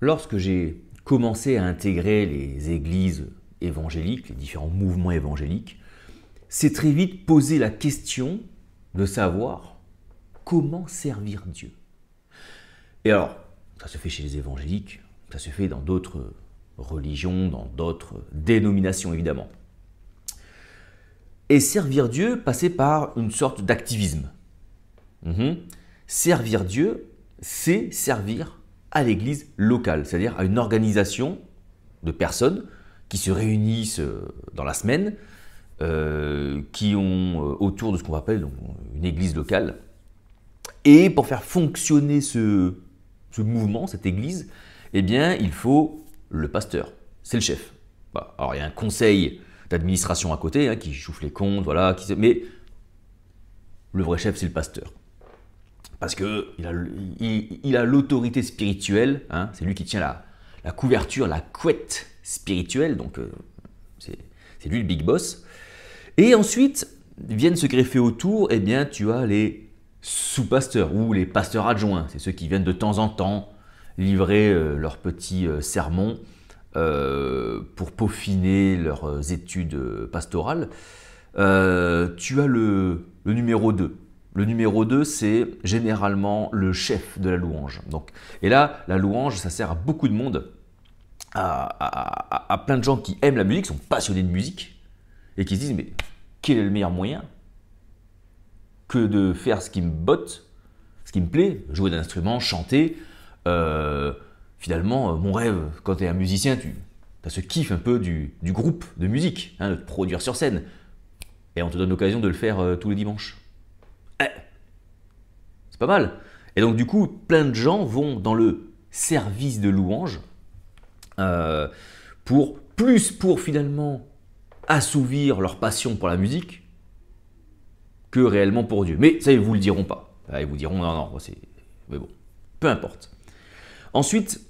lorsque j'ai commencé à intégrer les églises évangéliques, les différents mouvements évangéliques, c'est très vite poser la question de savoir comment servir Dieu. Et alors, ça se fait chez les évangéliques, ça se fait dans d'autres religions, dans d'autres dénominations évidemment. Et servir Dieu passait par une sorte d'activisme. Servir Dieu, c'est servir à l'église locale, c'est-à-dire à une organisation de personnes qui se réunissent dans la semaine, qui ont autour de ce qu'on appelle donc, une église locale. Et pour faire fonctionner ce mouvement, cette église, eh bien, il faut le pasteur, c'est le chef. Bah, alors il y a un conseil d'administration à côté hein, qui chauffe les comptes, voilà, mais le vrai chef c'est le pasteur. Parce qu'il a l'autorité spirituelle, hein, c'est lui qui tient la couverture, la couette spirituelle, donc c'est lui le big boss. Et ensuite, viennent se greffer autour, eh bien, tu as les sous-pasteurs ou les pasteurs adjoints. C'est ceux qui viennent de temps en temps livrer leurs petits sermons pour peaufiner leurs études pastorales. Tu as le numéro 2. Le numéro 2, c'est généralement le chef de la louange. Donc, et là, la louange, ça sert à beaucoup de monde, à plein de gens qui aiment la musique, qui sont passionnés de musique, et qui se disent, mais quel est le meilleur moyen que de faire ce qui me botte, ce qui me plaît, jouer d'un instrument, chanter. Finalement, mon rêve, quand tu es un musicien, tu as ce kiff un peu du groupe de musique, hein, de te produire sur scène. Et on te donne l'occasion de le faire tous les dimanches. C'est pas mal. Et donc du coup, plein de gens vont dans le service de louange pour finalement assouvir leur passion pour la musique que réellement pour Dieu. Mais ça, ils vous le diront pas. Ils vous diront non, mais bon, peu importe. Ensuite,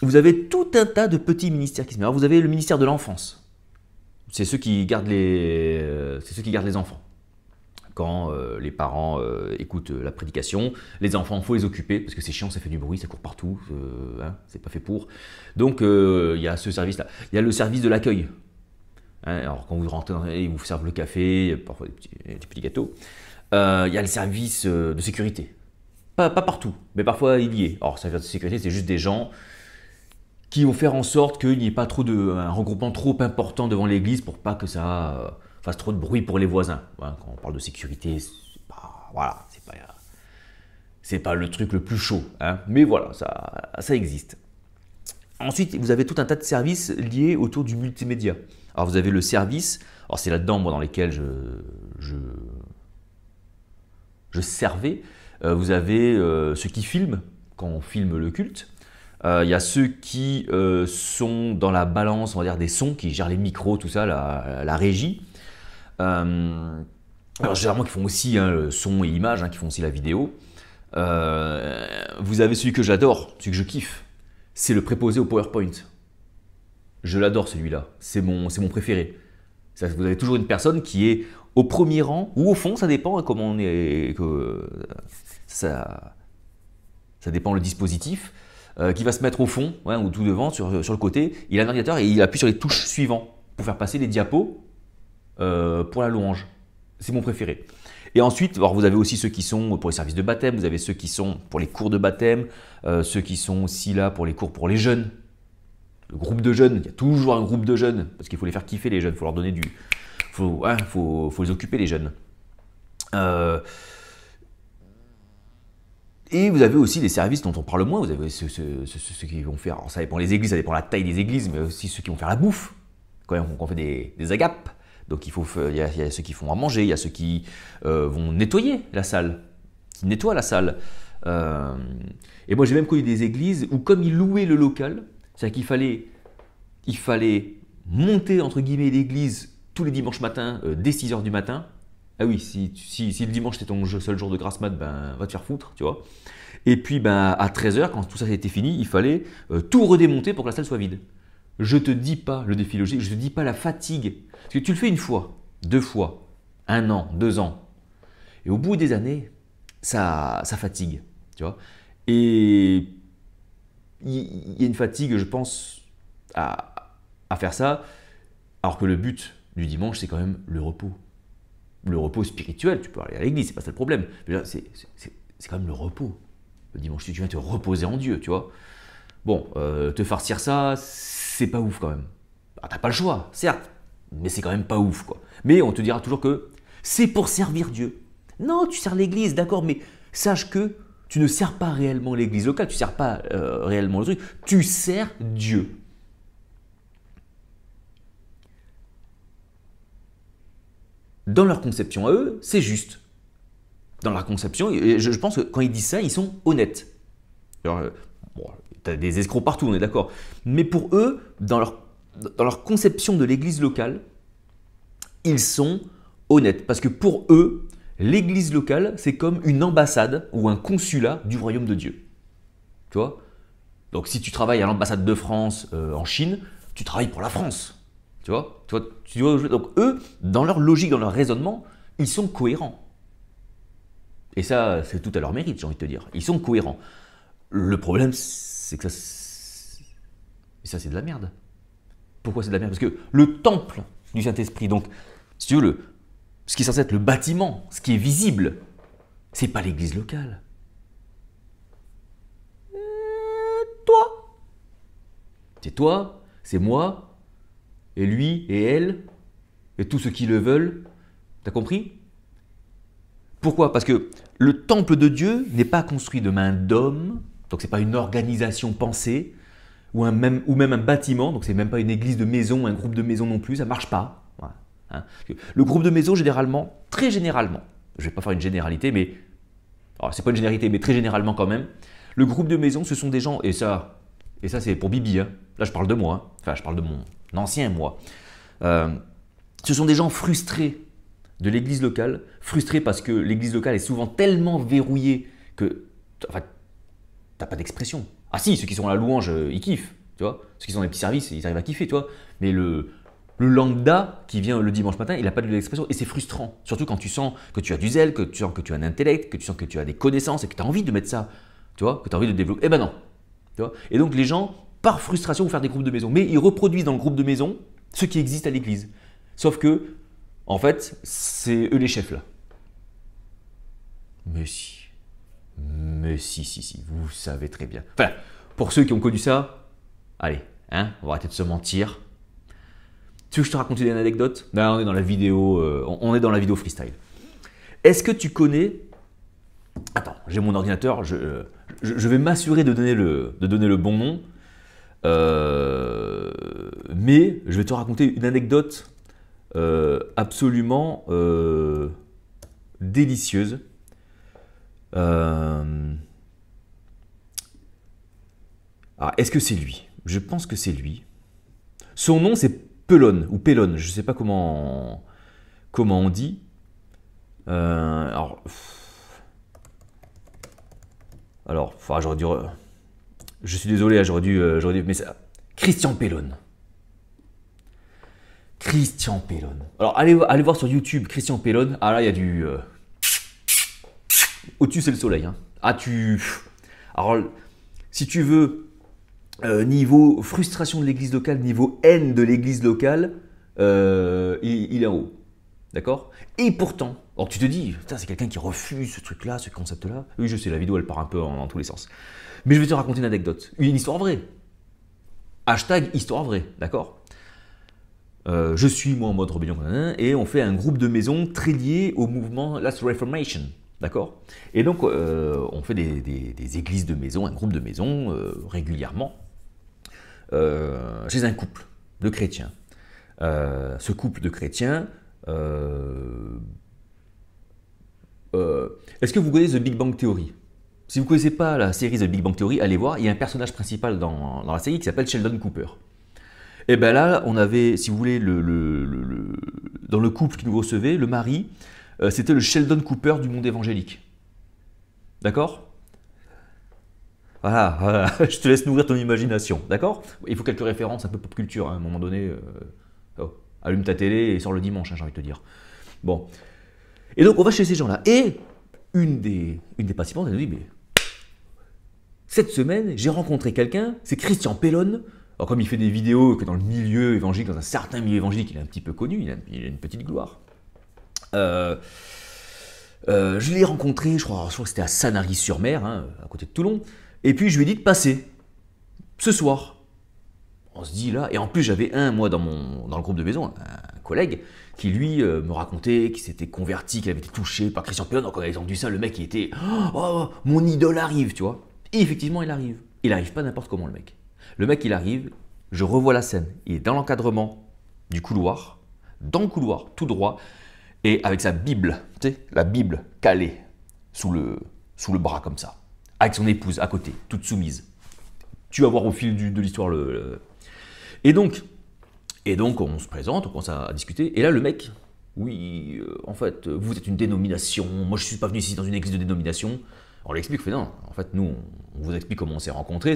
vous avez tout un tas de petits ministères qui se mettent. Alors, vous avez le ministère de l'enfance. C'est ceux qui gardent les enfants. Quand les parents écoutent la prédication, les enfants, il faut les occuper parce que c'est chiant, ça fait du bruit, ça court partout, hein, c'est pas fait pour. Donc il y a ce service-là. Il y a le service de l'accueil. Hein, alors quand vous rentrez, ils vous servent le café, parfois des petits gâteaux. Il y a le service de sécurité. Pas partout, mais parfois il y est. Alors, le service de sécurité, c'est juste des gens qui vont faire en sorte qu'il n'y ait pas un regroupement trop important devant l'église pour pas que ça fasse trop de bruit pour les voisins. Voilà, quand on parle de sécurité, c'est pas le truc le plus chaud, hein, mais voilà, ça existe. Ensuite, vous avez tout un tas de services liés autour du multimédia. Alors, vous avez le service, alors c'est là-dedans moi, dans lesquels je servais. Vous avez ceux qui filment, quand on filme le culte. Il y a ceux qui sont dans la balance, on va dire, des sons, qui gèrent les micros, tout ça, la régie. Alors généralement, qui font aussi hein, le son et l'image, hein, qui font aussi la vidéo. Vous avez celui que j'adore, celui que je kiffe. C'est le préposé au PowerPoint. Je l'adore celui-là, c'est mon préféré. Vous avez toujours une personne qui est au premier rang ou au fond, ça dépend hein, comment on est. Ça dépend le dispositif. Qui va se mettre au fond hein, ou tout devant sur le côté. Il a un ordinateur et il appuie sur les touches suivantes pour faire passer les diapos pour la louange. C'est mon préféré. Et ensuite, alors vous avez aussi ceux qui sont pour les services de baptême, vous avez ceux qui sont pour les cours de baptême, ceux qui sont aussi là pour les cours pour les jeunes. Le groupe de jeunes, il y a toujours un groupe de jeunes, parce qu'il faut les faire kiffer les jeunes, il faut leur donner du... faut les occuper les jeunes. Et vous avez aussi des services dont on parle moins, vous avez ceux qui vont faire, alors ça dépend les églises, ça dépend la taille des églises, mais aussi ceux qui vont faire la bouffe, quand on fait des agapes. Donc il y a ceux qui font à manger, il y a ceux qui vont nettoyer la salle, qui nettoient la salle. Et moi j'ai même connu des églises où comme ils louaient le local, c'est-à-dire qu'il fallait monter entre guillemets l'église tous les dimanches matins dès 6h du matin. Ah oui, si le dimanche c'était ton seul jour de grasse mat, ben va te faire foutre, tu vois. Et puis ben, à 13h, quand tout ça était fini, il fallait tout redémonter pour que la salle soit vide. Je te dis pas le défi logique, je te dis pas la fatigue. Parce que tu le fais une fois, 2 fois, 1 an, 2 ans. Et au bout des années, ça fatigue, tu vois. Et il y a une fatigue, je pense, à faire ça, alors que le but du dimanche, c'est quand même le repos. Le repos spirituel, tu peux aller à l'église, c'est pas ça le problème. C'est quand même le repos. Le dimanche, tu viens te reposer en Dieu, tu vois. Bon, te farcir ça, c'est pas ouf quand même. Ah, t'as pas le choix, certes, mais c'est quand même pas ouf, quoi. Mais on te dira toujours que c'est pour servir Dieu. Non, tu sers l'église, d'accord, mais sache que tu ne sers pas réellement l'église locale, tu ne sers pas réellement le truc, tu sers Dieu. Dans leur conception à eux, c'est juste. Dans leur conception, et je pense que quand ils disent ça, ils sont honnêtes. Alors, bon, tu as des escrocs partout, on est d'accord. Mais pour eux, dans leur conception de l'église locale, ils sont honnêtes. Parce que pour eux, l'église locale, c'est comme une ambassade ou un consulat du royaume de Dieu. Tu vois? Donc si tu travailles à l'ambassade de France en Chine, tu travailles pour la France. Tu vois? Donc eux, dans leur logique, dans leur raisonnement, ils sont cohérents. Et ça, c'est tout à leur mérite, j'ai envie de te dire. Ils sont cohérents. Le problème, c'est que ça, c'est de la merde. Pourquoi c'est de la merde? Parce que le temple du Saint-Esprit, donc, si tu veux, ce qui est censé être le bâtiment, ce qui est visible, c'est pas l'église locale. Toi. C'est toi, c'est moi, et lui, et elle, et tous ceux qui le veulent. T'as compris? Pourquoi? Parce que le temple de Dieu n'est pas construit de main d'homme, donc c'est pas une organisation pensée, ou même un bâtiment, donc c'est même pas une église de maison, un groupe de maison non plus, ça marche pas. Voilà, hein. Le groupe de maison, généralement, très généralement, je vais pas faire une généralité, mais c'est pas une généralité, mais très généralement quand même, le groupe de maison, ce sont des gens, et ça c'est pour Bibi, hein. Là je parle de moi, hein. Enfin je parle de mon ancien moi. Ce sont des gens frustrés de l'église locale, frustrés parce que l'église locale est souvent tellement verrouillée que enfin, t'as pas d'expression. Ah si, ceux qui sont à la louange, ils kiffent, tu vois. Ceux qui sont dans les petits services, ils arrivent à kiffer, tu vois. Mais le lambda qui vient le dimanche matin, il n'a pas d'expression et c'est frustrant. Surtout quand tu sens que tu as du zèle, que tu sens que tu as un intellect, que tu sens que tu as des connaissances et que tu as envie de mettre ça, tu vois, que tu as envie de développer. Eh ben non, tu vois. Et donc les gens, par frustration, vont faire des groupes de maison. Mais ils reproduisent dans le groupe de maison ce qui existe à l'église. Sauf que, en fait, c'est eux les chefs là. Mais si, vous savez très bien. Enfin, pour ceux qui ont connu ça, allez, hein, on va arrêter de se mentir. Tu veux que je te raconte une anecdote? Là, on est dans la vidéo, freestyle. Est-ce que tu connais... Attends, j'ai mon ordinateur, je vais m'assurer de donner le bon nom. Mais je vais te raconter une anecdote absolument délicieuse. Est-ce que c'est lui? Je pense que c'est lui. Son nom c'est Pelone ou Pelone, je ne sais pas comment on dit. Alors, j'aurais dû. Je suis désolé, j'aurais dû. Mais ça, Christian Pelone. Christian Pelone. Alors, allez voir sur YouTube Christian Pelone. Ah là, il y a du. Au-dessus, c'est le soleil. Hein. Alors, si tu veux, niveau frustration de l'église locale, niveau haine de l'église locale, il est en haut. D'accord? Et pourtant, alors tu te dis, putain, c'est quelqu'un qui refuse ce truc-là, ce concept-là. Oui, je sais, la vidéo, elle part un peu dans tous les sens. Mais je vais te raconter une anecdote. Une histoire vraie. Hashtag histoire vraie, d'accord? Je suis, moi, en mode rébellion, et on fait un groupe de maisons très lié au mouvement Last Reformation. D'accord? Et donc, on fait des églises de maisons, un groupe de maisons régulièrement chez un couple de chrétiens. Ce couple de chrétiens, est-ce que vous connaissez The Big Bang Theory? Si vous ne connaissez pas la série The Big Bang Theory, allez voir, il y a un personnage principal dans la série qui s'appelle Sheldon Cooper. Et bien là, on avait, si vous voulez, dans le couple qui nous recevait, le mari, c'était le Sheldon Cooper du monde évangélique. D'accord? Voilà, je te laisse nourrir ton imagination, d'accord? Il faut quelques références, un peu pop culture, hein, à un moment donné. Allume ta télé et sors le dimanche, hein, j'ai envie de te dire. Bon. Et donc, on va chez ces gens-là. Et une des participantes, elle nous dit, mais cette semaine, j'ai rencontré quelqu'un, c'est Christian Pellon. Alors comme il fait des vidéos que dans le milieu évangélique, dans un certain milieu évangélique, il est un petit peu connu, il a une petite gloire. Je l'ai rencontré, je crois que c'était à Sanary-sur-Mer, hein, à côté de Toulon. Et puis je lui ai dit de passer, ce soir. On se dit là, et en plus j'avais moi dans le groupe de maison, un collègue, qui lui me racontait qu'il s'était converti, qu'il avait été touché par Christian Pellon. Donc on a entendu ça, le mec il était « Oh, mon idole arrive », tu vois. Et effectivement il arrive. Il arrive pas n'importe comment le mec. Le mec il arrive, je revois la scène, il est dans l'encadrement du couloir, dans le couloir, tout droit, et avec sa Bible, tu sais, la Bible calée sous le bras comme ça, avec son épouse à côté, toute soumise. Tu vas voir au fil de l'histoire Et donc, on se présente, on commence à discuter, et là le mec, oui, en fait, vous êtes une dénomination, moi je ne suis pas venu ici dans une église de dénomination. On lui explique, non, en fait nous, on vous explique comment on s'est rencontrés,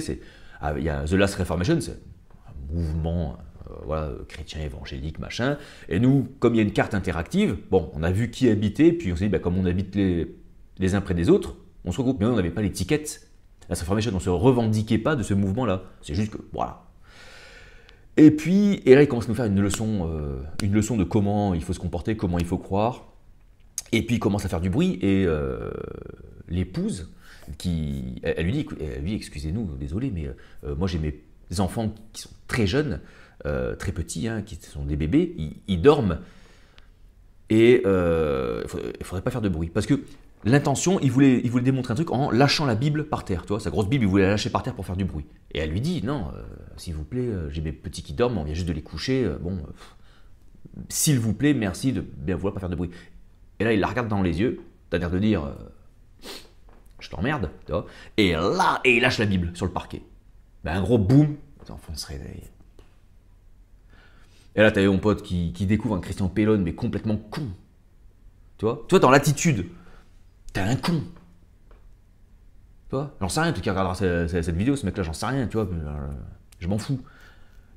il y a The Last Reformation, c'est un mouvement voilà, chrétien, évangélique, machin, et nous, comme il y a une carte interactive, bon, on a vu qui habitait, puis on s'est dit, comme on habite les uns près des autres, on se regroupe, mais on n'avait pas l'étiquette. La Reformation, on ne se revendiquait pas de ce mouvement-là, c'est juste que, voilà. Et là, il commence à nous faire une leçon de comment il faut se comporter, comment il faut croire. Et puis, il commence à faire du bruit. Et l'épouse, elle lui dit, excusez-nous, désolé, mais moi, j'ai mes enfants qui sont très jeunes, très petits, hein, qui sont des bébés, ils dorment. Et il ne faudrait pas faire de bruit. Parce que l'intention, il voulait démontrer un truc en lâchant la Bible par terre. Tu vois, sa grosse Bible, il voulait la lâcher par terre pour faire du bruit. Et elle lui dit, non, s'il vous plaît, j'ai mes petits qui dorment, on vient juste de les coucher. S'il vous plaît, merci de bien vouloir pas faire de bruit. Et là, il la regarde dans les yeux, c'est-à-dire de dire, je t'emmerde, tu vois. Et là, il lâche la Bible sur le parquet. Ben, un gros boum, l'enfant se réveille. Et là, tu avais mon pote qui découvre un Christian Pellon, mais complètement con. Tu vois, toi, dans l'attitude, t'es un con. Tu vois, j'en sais rien, toi qui regarderas cette vidéo, ce mec-là, j'en sais rien, tu vois, je m'en fous.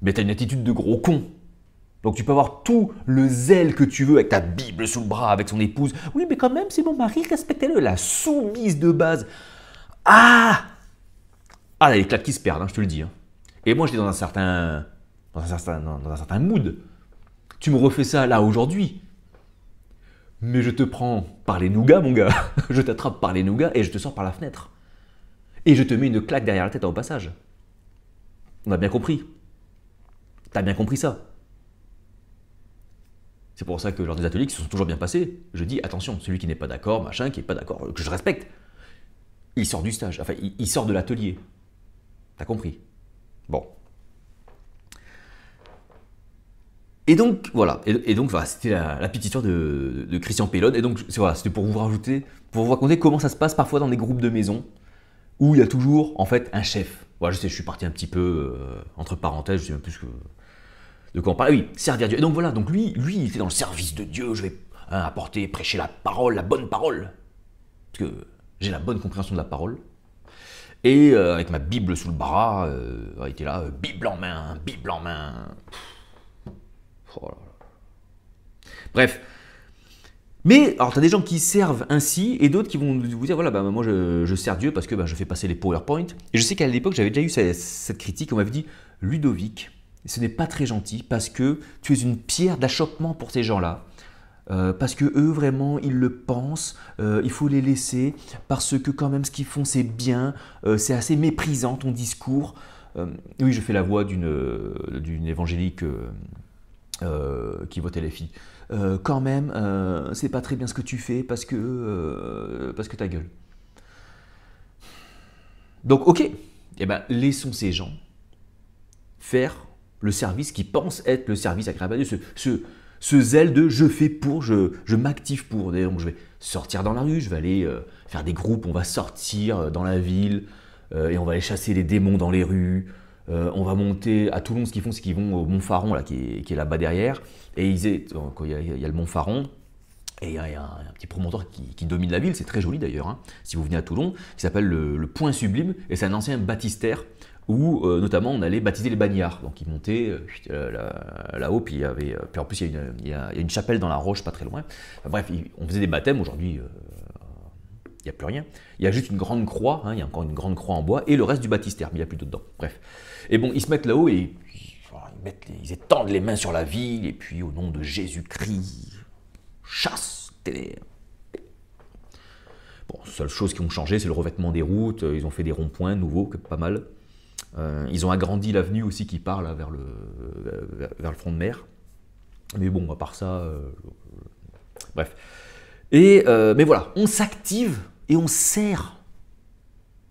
Mais t'as une attitude de gros con. Donc tu peux avoir tout le zèle que tu veux avec ta Bible sous le bras, avec son épouse. Oui, mais quand même, c'est mon mari, respectez-le, la soumise de base. Ah, là, les claques qui se perdent, hein, je te le dis. Hein. Et moi, j'étais dans un certain mood. Tu me refais ça là aujourd'hui. Mais je te prends par les nougats, mon gars. Je t'attrape par les nougats et je te sors par la fenêtre. Et je te mets une claque derrière la tête au passage. On a bien compris. T'as bien compris ça. C'est pour ça que lors des ateliers qui se sont toujours bien passés, je dis attention, celui qui n'est pas d'accord, machin, qui n'est pas d'accord, que je respecte, il sort du stage, enfin il sort de l'atelier. T'as compris? Bon. Et donc voilà, c'était la petite histoire de Christian Pellon. Et donc voilà, c'était pour vous raconter comment ça se passe parfois dans des groupes de maison où il y a toujours en fait un chef. Voilà, je sais, je suis parti un petit peu entre parenthèses, je sais même plus de quoi on parle. Oui, servir Dieu. Et donc voilà, donc lui, il était dans le service de Dieu. Je vais apporter, prêcher la parole, la bonne parole, parce que j'ai la bonne compréhension de la parole. Et avec ma Bible sous le bras, il était là, Bible en main, Bible en main. Oh là là. Bref. Mais, alors, tu as des gens qui servent ainsi et d'autres qui vont vous dire, voilà, moi je sers Dieu parce que je fais passer les PowerPoint. Et je sais qu'à l'époque, j'avais déjà eu cette critique, on m'avait dit, Ludovic, ce n'est pas très gentil parce que tu es une pierre d'achoppement pour ces gens-là. Parce que eux, vraiment, ils le pensent, il faut les laisser, parce que quand même, ce qu'ils font, c'est bien, c'est assez méprisant ton discours. Oui, je fais la voix d'une évangélique qui votait les filles. Quand même, c'est pas très bien ce que tu fais parce que ta gueule. Donc, ok, laissons ces gens faire le service qu'ils pensent être le service agréable à Dieu. Ce zèle de je fais pour, je m'active pour. Donc, je vais sortir dans la rue, je vais aller faire des groupes, on va sortir dans la ville et on va aller chasser les démons dans les rues. On va monter à Toulon, ce qu'ils font, c'est qu'ils vont au Mont Faron, là, qui est là-bas derrière. Et il y a le Mont Faron, et il y a un petit promontoire qui domine la ville, c'est très joli d'ailleurs, hein, si vous venez à Toulon, qui s'appelle le Point Sublime, et c'est un ancien baptistère où notamment on allait baptiser les bagnards. Donc ils montaient là-haut, puis en plus il y a une chapelle dans la roche pas très loin. Enfin, bref, on faisait des baptêmes aujourd'hui. Il n'y a plus rien. Il y a juste une grande croix, hein, il y a encore une grande croix en bois, et le reste du baptistère, mais il n'y a plus dedans. Bref. Et bon, ils se mettent là-haut et ils étendent les mains sur la ville, et puis au nom de Jésus-Christ, chasse ténèbres. Bon, seule chose qui ont changé, c'est le revêtement des routes. Ils ont fait des ronds-points nouveaux, pas mal. Ils ont agrandi l'avenue aussi qui part là, vers le front de mer. Mais bon, à part ça, bref. Mais voilà, on s'active et on sert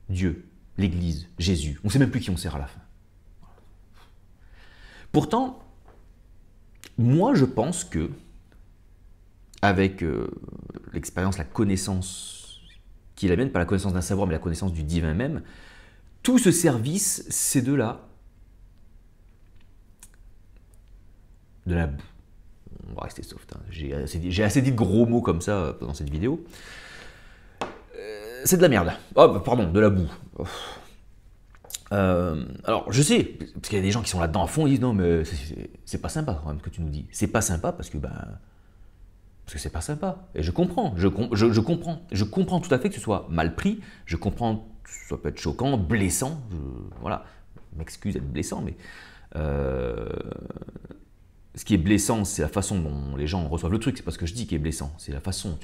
Dieu, l'Église, Jésus. On ne sait même plus qui on sert à la fin. Pourtant, moi je pense que, avec l'expérience, la connaissance qui l'amène, pas la connaissance d'un savoir, mais la connaissance du divin même, tout ce service, c'est de la boue. On va rester soft. Hein. J'ai assez dit de gros mots comme ça pendant cette vidéo. C'est de la merde. Oh, pardon, de la boue. Alors, je sais, parce qu'il y a des gens qui sont là-dedans à fond, ils disent non, mais c'est pas sympa quand même ce que tu nous dis. C'est pas sympa parce que c'est pas sympa. Et je comprends, je comprends tout à fait que ce soit mal pris, je comprends que ça peut être choquant, blessant, voilà, je m'excuse d'être blessant, mais ce qui est blessant, c'est la façon dont les gens reçoivent le truc, c'est pas ce que je dis qui est blessant, c'est la façon,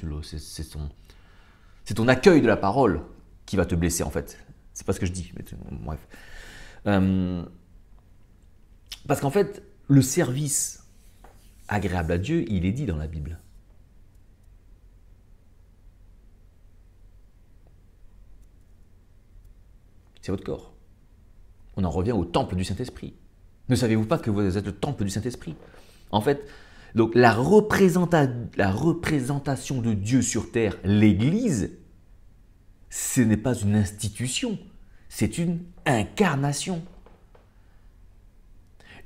c'est ton accueil de la parole qui va te blesser en fait. C'est pas ce que je dis, mais bref. Parce qu'en fait, le service agréable à Dieu, il est dit dans la Bible. C'est votre corps. On en revient au temple du Saint-Esprit. Ne savez-vous pas que vous êtes le temple du Saint-Esprit? En fait, donc la représentation de Dieu sur terre, l'Église, ce n'est pas une institution, c'est une incarnation.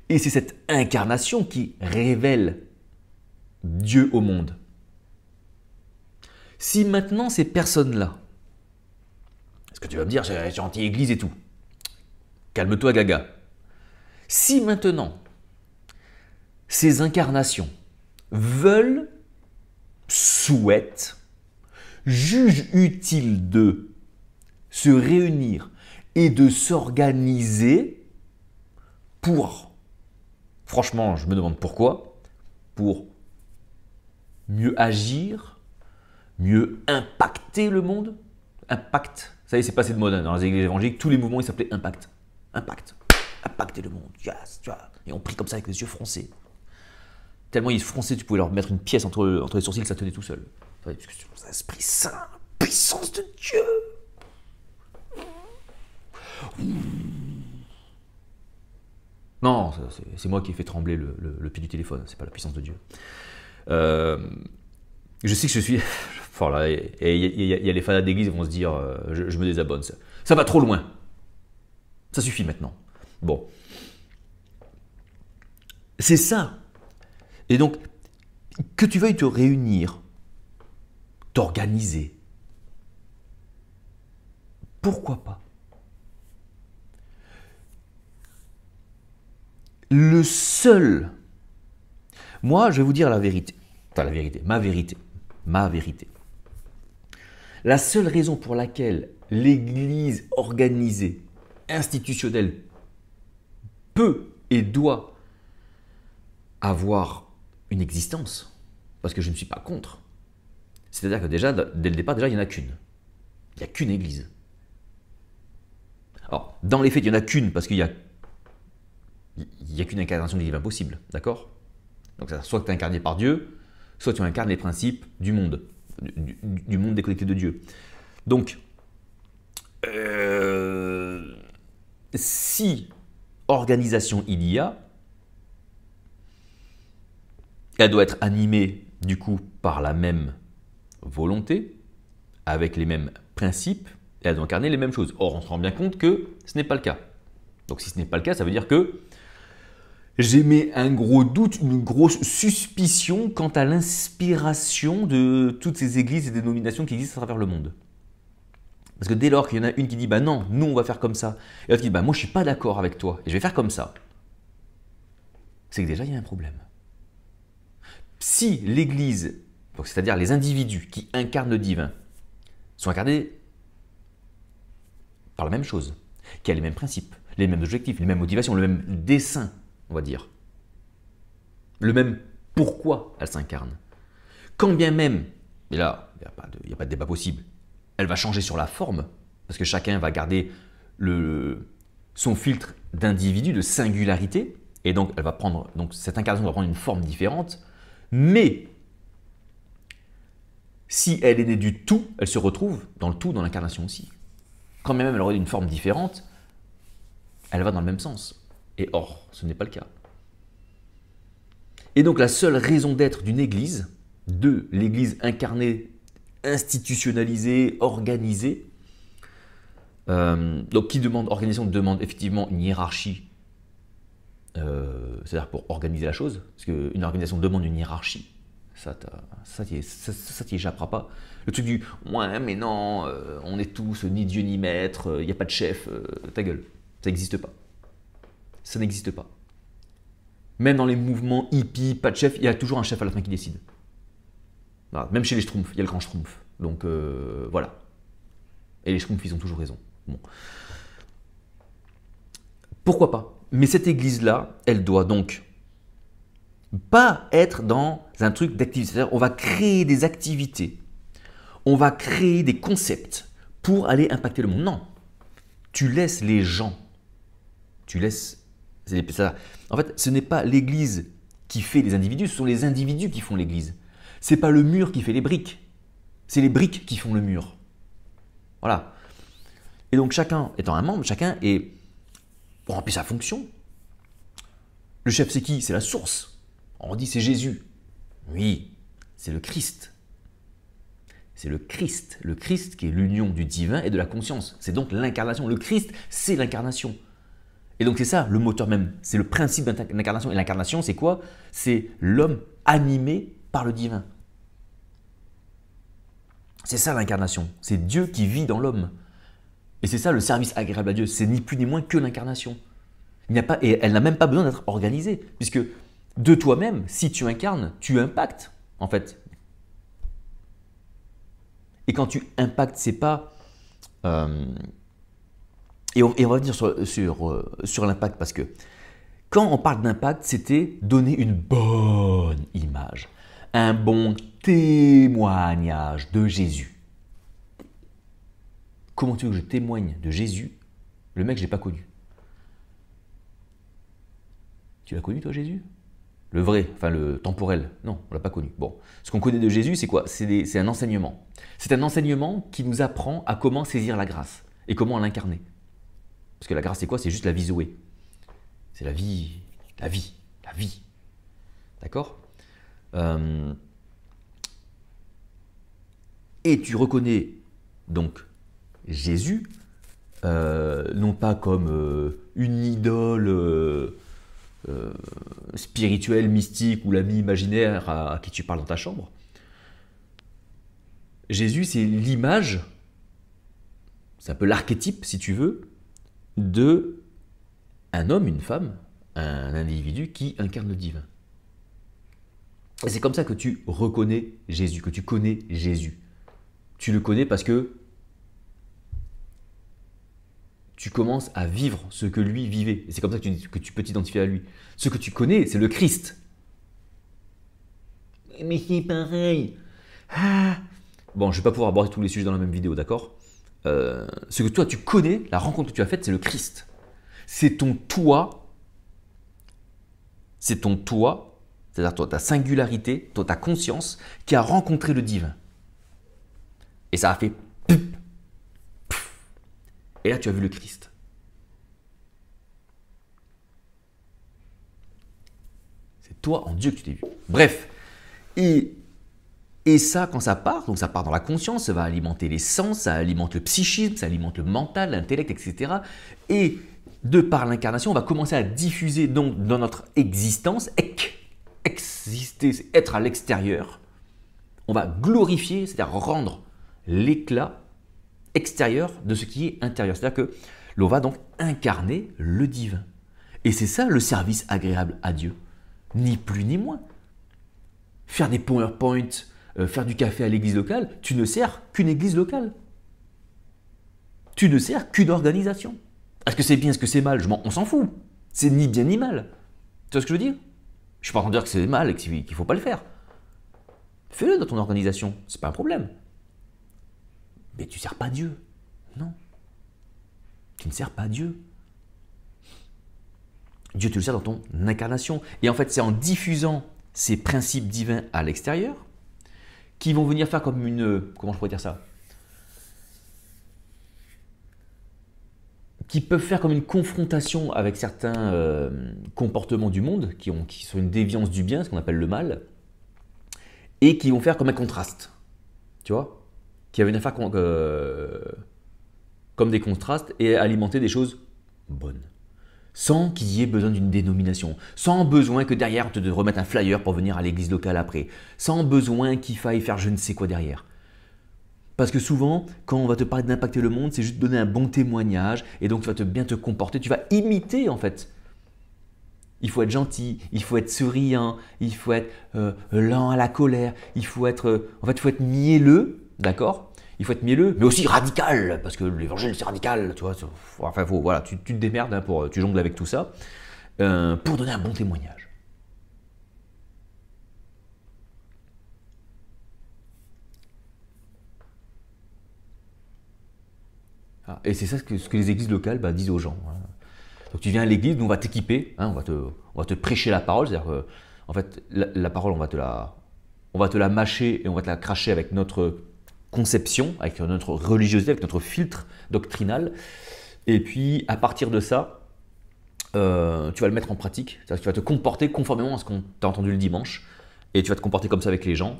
Et c'est cette incarnation qui révèle Dieu au monde. Si maintenant ces personnes-là, ce que tu vas me dire, c'est anti-église et tout, calme-toi gaga. Si maintenant ces incarnations veulent, souhaitent, jugent utile de se réunir et de s'organiser pour, franchement, je me demande pourquoi, pour mieux agir, mieux impacter le monde. Impact, ça y est, c'est passé de mode hein, dans les églises évangéliques, tous les mouvements ils s'appelaient impact. Impact, impacter le monde, yes, tu vois. Et on prie comme ça avec les yeux froncés. Tellement ils fronçaient, tu pouvais leur mettre une pièce entre les sourcils, ça tenait tout seul. Parce que c'est l'Esprit Saint, puissance de Dieu. Non, c'est moi qui ai fait trembler le pied du téléphone, c'est pas la puissance de Dieu. Je sais que je suis... Voilà, et il y a les fanats d'église qui vont se dire je me désabonne, ça va trop loin. Ça suffit maintenant. Bon. C'est ça. Et donc, que tu veuilles te réunir, t'organiser, pourquoi pas? Le seul... Moi, je vais vous dire la vérité. Enfin, la vérité, ma vérité. Ma vérité. La seule raison pour laquelle l'Église organisée, institutionnelle, peut et doit avoir une existence, parce que je ne suis pas contre, c'est-à-dire que déjà, dès le départ, déjà, il n'y en a qu'une. Il n'y a qu'une Église. Alors, dans les faits, il n'y en a qu'une, parce qu'il n'y a qu'une incarnation du divin possible, d'accord? Donc, soit tu es incarné par Dieu, soit tu incarnes les principes du monde. Du monde déconnecté de Dieu. Donc, si organisation il y a, elle doit être animée du coup par la même volonté, avec les mêmes principes, et elle doit incarner les mêmes choses. Or, on se rend bien compte que ce n'est pas le cas. Donc, si ce n'est pas le cas, ça veut dire que j'émets un gros doute, une grosse suspicion quant à l'inspiration de toutes ces églises et dénominations qui existent à travers le monde. Parce que dès lors qu'il y en a une qui dit « bah non, nous on va faire comme ça », et l'autre qui dit « bah moi je ne suis pas d'accord avec toi et je vais faire comme ça », c'est que déjà il y a un problème. Si l'église, c'est-à-dire les individus qui incarnent le divin, sont incarnés par la même chose, qui a les mêmes principes, les mêmes objectifs, les mêmes motivations, le même dessein, on va dire. Le même pourquoi elle s'incarne. Quand bien même, et là, il n'y a pas de débat possible, elle va changer sur la forme, parce que chacun va garder son filtre d'individu, de singularité, et donc elle va prendre, donc cette incarnation va prendre une forme différente, mais si elle est née du tout, elle se retrouve dans le tout, dans l'incarnation aussi. Quand bien même elle aurait une forme différente, elle va dans le même sens. Et or, ce n'est pas le cas. Et donc la seule raison d'être d'une église, de l'église incarnée, institutionnalisée, organisée, donc qui demande, organisation demande effectivement une hiérarchie, c'est-à-dire pour organiser la chose, parce qu'une organisation demande une hiérarchie, ça t'y échappera pas. Le truc du « ouais mais non, on est tous ni Dieu ni maître, il n'y a pas de chef, ta gueule », ça n'existe pas. Ça n'existe pas. Même dans les mouvements hippies, pas de chef, il y a toujours un chef à la fin qui décide. Voilà. Même chez les Schtroumpfs, il y a le grand Schtroumpf. Donc voilà. Et les Schtroumpfs, ils ont toujours raison. Bon. Pourquoi pas? Mais cette église-là, elle doit donc pas être dans un truc d'activité. C'est-à-dire, on va créer des activités, on va créer des concepts pour aller impacter le monde. Non. Tu laisses les gens. Tu laisses... En fait, ce n'est pas l'église qui fait les individus, ce sont les individus qui font l'église. Ce n'est pas le mur qui fait les briques, c'est les briques qui font le mur. Voilà. Et donc chacun étant un membre, chacun remplit sa fonction. Le chef c'est qui? C'est la source. On dit c'est Jésus. Oui, c'est le Christ. C'est le Christ. Le Christ qui est l'union du divin et de la conscience. C'est donc l'incarnation. Le Christ, c'est l'incarnation. Et donc c'est ça le moteur même, c'est le principe de l'incarnation. Et l'incarnation c'est quoi? C'est l'homme animé par le divin. C'est ça l'incarnation, c'est Dieu qui vit dans l'homme. Et c'est ça le service agréable à Dieu, c'est ni plus ni moins que l'incarnation. Et elle n'a même pas besoin d'être organisée, puisque de toi-même, si tu incarnes, tu impactes en fait. Et quand tu impactes, c'est pas... Et on va revenir sur l'impact, parce que quand on parle d'impact, c'était donner une bonne image, un bon témoignage de Jésus. Comment tu veux que je témoigne de Jésus? Le mec, je ne l'ai pas connu. Tu l'as connu toi Jésus? Le vrai, enfin le temporel? Non, on ne l'a pas connu. Bon, ce qu'on connaît de Jésus, c'est quoi? C'est un enseignement. C'est un enseignement qui nous apprend à comment saisir la grâce et comment l'incarner. Parce que la grâce, c'est quoi? C'est juste la vie Zoé. C'est la vie, la vie, la vie. D'accord? Et tu reconnais donc Jésus, non pas comme une idole spirituelle, mystique ou l'ami imaginaire à qui tu parles dans ta chambre. Jésus, c'est l'image, c'est un peu l'archétype, si tu veux, de un homme, une femme, un individu qui incarne le divin. Et c'est comme ça que tu reconnais Jésus, que tu connais Jésus. Tu le connais parce que tu commences à vivre ce que lui vivait. Et c'est comme ça que tu peux t'identifier à lui. Ce que tu connais, c'est le Christ. Mais c'est pareil. Ah. Bon, je ne vais pas pouvoir aborder tous les sujets dans la même vidéo, d'accord? Ce que toi tu connais, la rencontre que tu as faite, c'est le Christ. C'est ton toi, c'est-à-dire ta singularité, ta conscience, qui a rencontré le divin. Et ça a fait pouf, pouf. Et là tu as vu le Christ. C'est toi en Dieu que tu t'es vu. Bref, et ça, quand ça part, donc ça part dans la conscience, ça va alimenter les sens, ça alimente le psychisme, ça alimente le mental, l'intellect, etc. Et de par l'incarnation, on va commencer à diffuser donc dans notre existence, exister, c'est être à l'extérieur. On va glorifier, c'est-à-dire rendre l'éclat extérieur de ce qui est intérieur. C'est-à-dire que l'on va donc incarner le divin. Et c'est ça le service agréable à Dieu. Ni plus ni moins. Faire des PowerPoint, faire du café à l'église locale, tu ne sers qu'une église locale. Tu ne sers qu'une organisation. Est-ce que c'est bien, est-ce que c'est mal? On s'en fout. C'est ni bien ni mal. Tu vois ce que je veux dire? Je ne suis pas en train de dire que c'est mal et qu'il ne faut pas le faire. Fais-le dans ton organisation, c'est pas un problème. Mais tu ne sers pas Dieu. Non. Tu ne sers pas Dieu. Dieu te le sert dans ton incarnation. Et en fait, c'est en diffusant ces principes divins à l'extérieur qui vont venir faire comme une... Comment je pourrais dire ça? Qui peuvent faire comme une confrontation avec certains comportements du monde qui sont une déviance du bien, ce qu'on appelle le mal, et qui vont faire comme un contraste. Tu vois? Qui va venir faire comme des contrastes et alimenter des choses bonnes. Sans qu'il y ait besoin d'une dénomination, sans besoin que derrière on te remette un flyer pour venir à l'église locale après, sans besoin qu'il faille faire je ne sais quoi derrière. Parce que souvent, quand on va te parler d'impacter le monde, c'est juste donner un bon témoignage et donc tu vas bien te comporter, tu vas imiter en fait. Il faut être gentil, il faut être souriant, il faut être lent à la colère, il faut être mielleux, d'accord? Il faut être mielleux, mais aussi radical, parce que l'évangile c'est radical, tu vois. Enfin, voilà, tu te démerdes, hein, tu jongles avec tout ça, pour donner un bon témoignage. Ah, et c'est ça ce que les églises locales disent aux gens. Hein. Donc tu viens à l'église, nous on va t'équiper, hein, on va te prêcher la parole, c'est-à-dire que, en fait, la parole on va te la mâcher et on va te la cracher avec notre conception, avec notre religiosité, avec notre filtre doctrinal. Et puis, à partir de ça, tu vas le mettre en pratique. C'est-à-dire que tu vas te comporter conformément à ce qu'on t'a entendu le dimanche. Et tu vas te comporter comme ça avec les gens.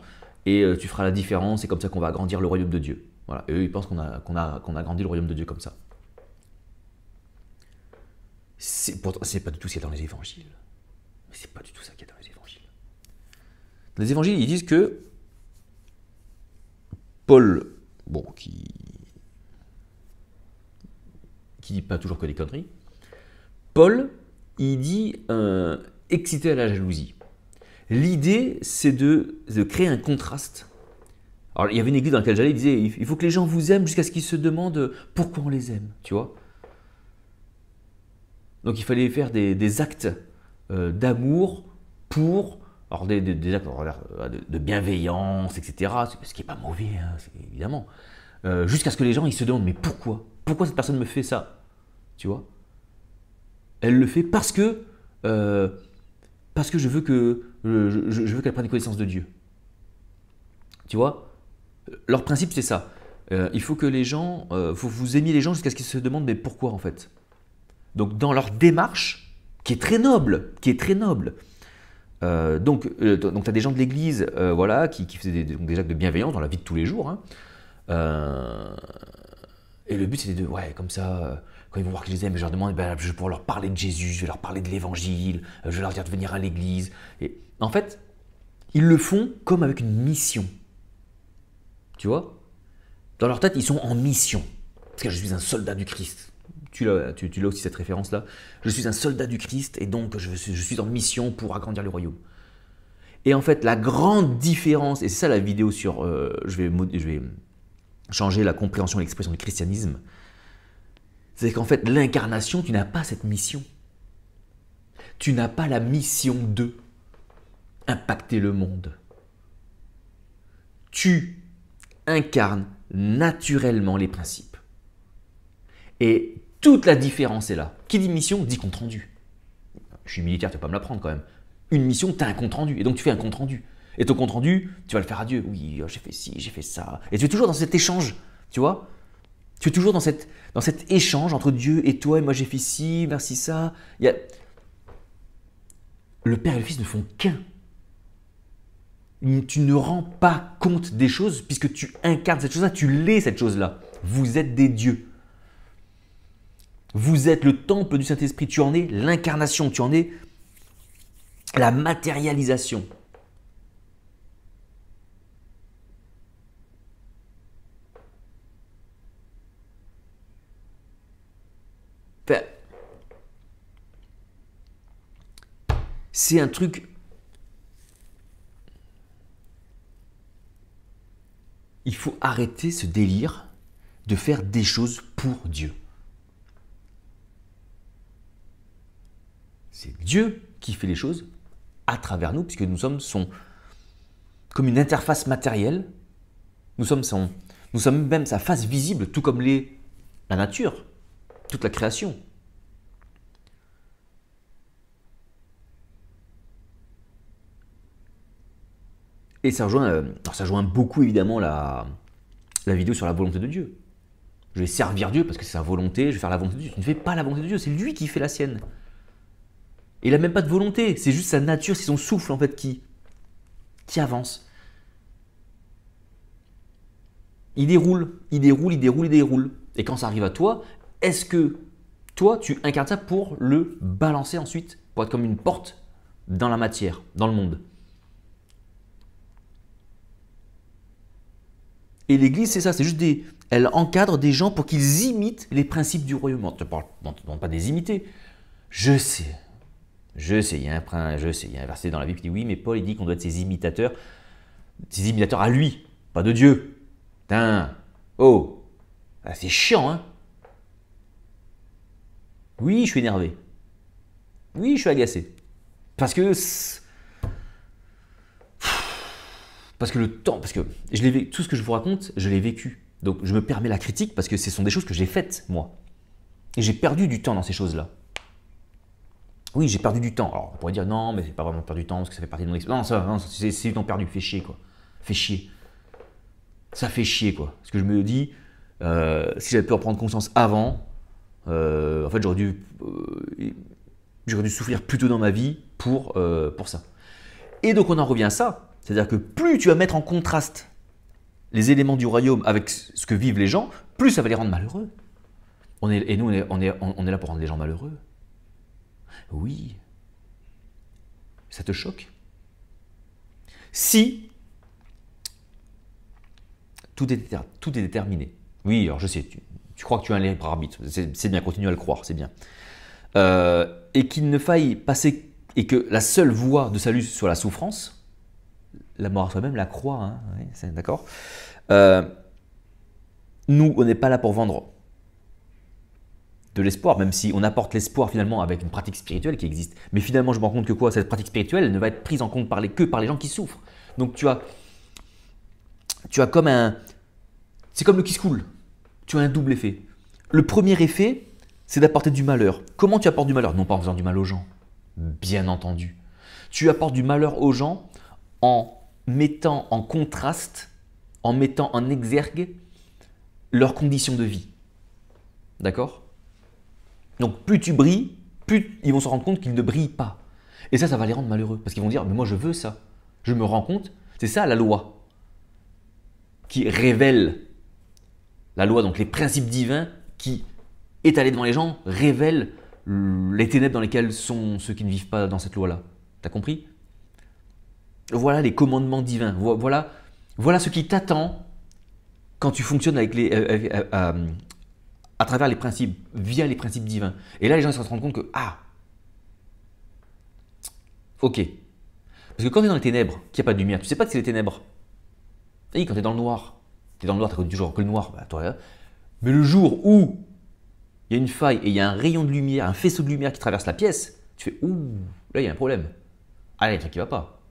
Et tu feras la différence. C'est comme ça qu'on va agrandir le royaume de Dieu. Voilà. Et eux, ils pensent qu'on a agrandi le royaume de Dieu comme ça. Pourtant, c'est pas du tout ce qu'il y a dans les évangiles. Mais c'est pas du tout ça qu'il y a dans les évangiles. Dans les évangiles, ils disent que Paul, bon, qui dit pas toujours que des conneries, Paul, il dit excité à la jalousie. L'idée, c'est de créer un contraste. Alors, il y avait une église dans laquelle j'allais, il disait il faut que les gens vous aiment jusqu'à ce qu'ils se demandent pourquoi on les aime, tu vois. Donc, il fallait faire des actes d'amour pour... Alors des actes de bienveillance, etc., ce qui n'est pas mauvais, hein, évidemment, jusqu'à ce que les gens ils se demandent, mais pourquoi? Pourquoi cette personne me fait ça? Tu vois? Elle le fait parce que je veux qu'elle prenne connaissance de Dieu. Tu vois? Leur principe, c'est ça. Il faut que les gens, faut que vous aimiez les gens jusqu'à ce qu'ils se demandent, mais pourquoi en fait? Donc dans leur démarche, qui est très noble, donc tu as des gens de l'église voilà, qui faisaient des actes de bienveillance dans la vie de tous les jours. Hein. Et le but c'était de, ouais, comme ça, quand ils vont voir que je les aime, je leur demande, je vais pouvoir leur parler de Jésus, je vais leur parler de l'évangile, je vais leur dire de venir à l'église. Et en fait, ils le font comme avec une mission. Tu vois? Dans leur tête, ils sont en mission. Parce que je suis un soldat du Christ. Tu l'as aussi cette référence-là. Je suis un soldat du Christ et donc je suis en mission pour agrandir le royaume. Et en fait, la grande différence, et c'est ça la vidéo sur... je vais changer la compréhension et l'expression du christianisme, c'est qu'en fait, l'incarnation, tu n'as pas cette mission. Tu n'as pas la mission de impacter le monde. Tu incarnes naturellement les principes. Et toute la différence est là. Qui dit mission, dit compte rendu. Je suis militaire, tu ne vas pas me l'apprendre quand même. Une mission, tu as un compte rendu. Et donc tu fais un compte rendu. Et ton compte rendu, tu vas le faire à Dieu. Oui, j'ai fait ci, j'ai fait ça. Et tu es toujours dans cet échange, tu vois. Tu es toujours dans cet échange entre Dieu et toi. Et moi, j'ai fait ci, merci ça. Le Père et le Fils ne font qu'un. Tu ne rends pas compte des choses puisque tu incarnes cette chose-là, tu l'es cette chose-là. Vous êtes des dieux. Vous êtes le temple du Saint-Esprit. Tu en es l'incarnation, tu en es la matérialisation. Enfin, c'est un truc... Il faut arrêter ce délire de faire des choses pour Dieu. C'est Dieu qui fait les choses à travers nous, puisque nous sommes comme une interface matérielle. Nous sommes même sa face visible, tout comme la nature, toute la création. Et ça rejoint beaucoup évidemment la vidéo sur la volonté de Dieu. Je vais servir Dieu parce que c'est sa volonté, je vais faire la volonté de Dieu. Tu ne fais pas la volonté de Dieu, c'est lui qui fait la sienne. Et il n'a même pas de volonté, c'est juste sa nature, c'est son souffle en fait qui avance. Il déroule. Et quand ça arrive à toi, est-ce que toi, tu incarnes ça pour le balancer ensuite, pour être comme une porte dans la matière, dans le monde? Et l'Église, c'est ça, c'est juste elle encadre des gens pour qu'ils imitent les principes du royaume. On ne te demande pas de les imiter. Je sais, il y a un verset dans la Bible qui dit oui, mais Paul il dit qu'on doit être ses imitateurs à lui, pas de Dieu. Putain, oh, c'est chiant, hein? Oui, je suis énervé. Oui, je suis agacé. Parce que tout ce que je vous raconte, je l'ai vécu. Donc je me permets la critique parce que ce sont des choses que j'ai faites, moi. Et j'ai perdu du temps dans ces choses-là. Oui, j'ai perdu du temps. Alors on pourrait dire non, mais c'est pas vraiment perdu du temps parce que ça fait partie de mon expérience. Non, c'est du temps perdu, fait chier quoi. Fait chier. Ça fait chier quoi. Parce que je me dis, si j'avais pu en prendre conscience avant, en fait j'aurais dû souffrir plus tôt dans ma vie pour ça. Et donc on en revient à ça. C'est-à-dire que plus tu vas mettre en contraste les éléments du royaume avec ce que vivent les gens, plus ça va les rendre malheureux. Et nous, on est là pour rendre les gens malheureux. Oui. Ça te choque? Si tout est déterminé. Oui, alors je sais, tu crois que tu as un libre arbitre. C'est bien, continue à le croire, c'est bien. Et qu'il ne faille passer, et que la seule voie de salut soit la souffrance, la mort à soi-même, la croix, hein, oui, c'est d'accord. Nous, on n'est pas là pour vendre de l'espoir, même si on apporte l'espoir finalement avec une pratique spirituelle qui existe. Mais finalement, je me rends compte que quoi? Cette pratique spirituelle, elle ne va être prise en compte que par les gens qui souffrent. Donc tu as comme c'est comme le kiss cool. Tu as un double effet. Le premier effet, c'est d'apporter du malheur. Comment tu apportes du malheur? Non pas en faisant du mal aux gens, bien entendu. Tu apportes du malheur aux gens en mettant en contraste, en mettant en exergue leurs conditions de vie. D'accord? Donc plus tu brilles, plus ils vont se rendre compte qu'ils ne brillent pas. Et ça va les rendre malheureux. Parce qu'ils vont dire, mais moi je veux ça. Je me rends compte, c'est ça la loi. Qui révèle, la loi, donc les principes divins qui, étalés devant les gens, révèlent les ténèbres dans lesquelles sont ceux qui ne vivent pas dans cette loi-là. T'as compris? Voilà les commandements divins. Voilà ce qui t'attend quand tu fonctionnes à travers les principes, via les principes divins. Et là, les gens ils se rendent compte que, ok. Parce que quand tu es dans les ténèbres, qu'il n'y a pas de lumière, tu ne sais pas que c'est les ténèbres. Et quand tu es dans le noir, tu connu toujours que le noir. Mais le jour où il y a une faille et il y a un rayon de lumière, un faisceau de lumière qui traverse la pièce, tu fais, ouh, là il y a un problème. Ah, là, il y a un truc qui ne va pas.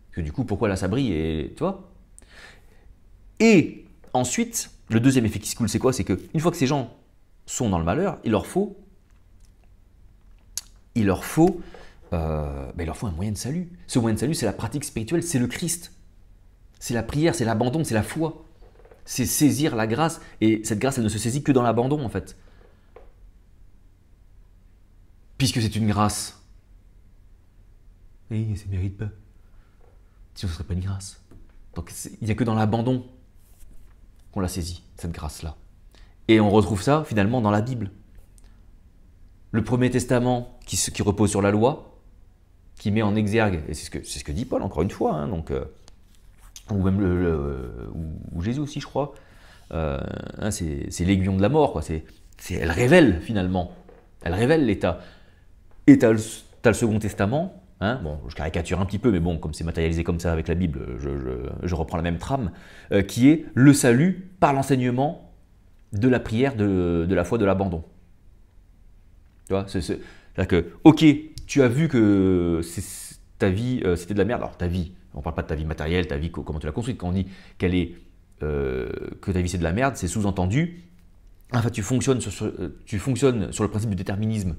Parce que du coup, pourquoi là ça brille et tu vois? Et ensuite, le deuxième effet qui se coule, c'est quoi? C'est qu'une fois que ces gens sont dans le malheur, il leur faut un moyen de salut. Ce moyen de salut, c'est la pratique spirituelle, c'est le Christ. C'est la prière, c'est l'abandon, c'est la foi. C'est saisir la grâce. Et cette grâce, elle ne se saisit que dans l'abandon, en fait. Puisque c'est une grâce. Et ça ne mérite pas. Sinon, ce ne serait pas une grâce. Donc, il n'y a que dans l'abandon qu'on la saisit, cette grâce-là. Et on retrouve ça, finalement, dans la Bible. Le Premier Testament qui repose sur la loi, qui met en exergue, et c'est ce que dit Paul, encore une fois, hein, donc, ou même ou Jésus aussi, je crois, c'est l'aiguillon de la mort, quoi. Elle révèle, finalement, elle révèle l'état. Et tu as le Second Testament hein, bon, je caricature un petit peu, mais bon, comme c'est matérialisé comme ça avec la Bible, je reprends la même trame, qui est le salut par l'enseignement de la prière, de la foi, de l'abandon. Tu vois, c'est-à-dire que, ok, tu as vu que ta vie, c'était de la merde. Alors, ta vie, on ne parle pas de ta vie matérielle, ta vie, comment tu l'as construite. Quand on dit que ta vie, c'est de la merde, c'est sous-entendu, enfin, tu fonctionnes sur le principe du déterminisme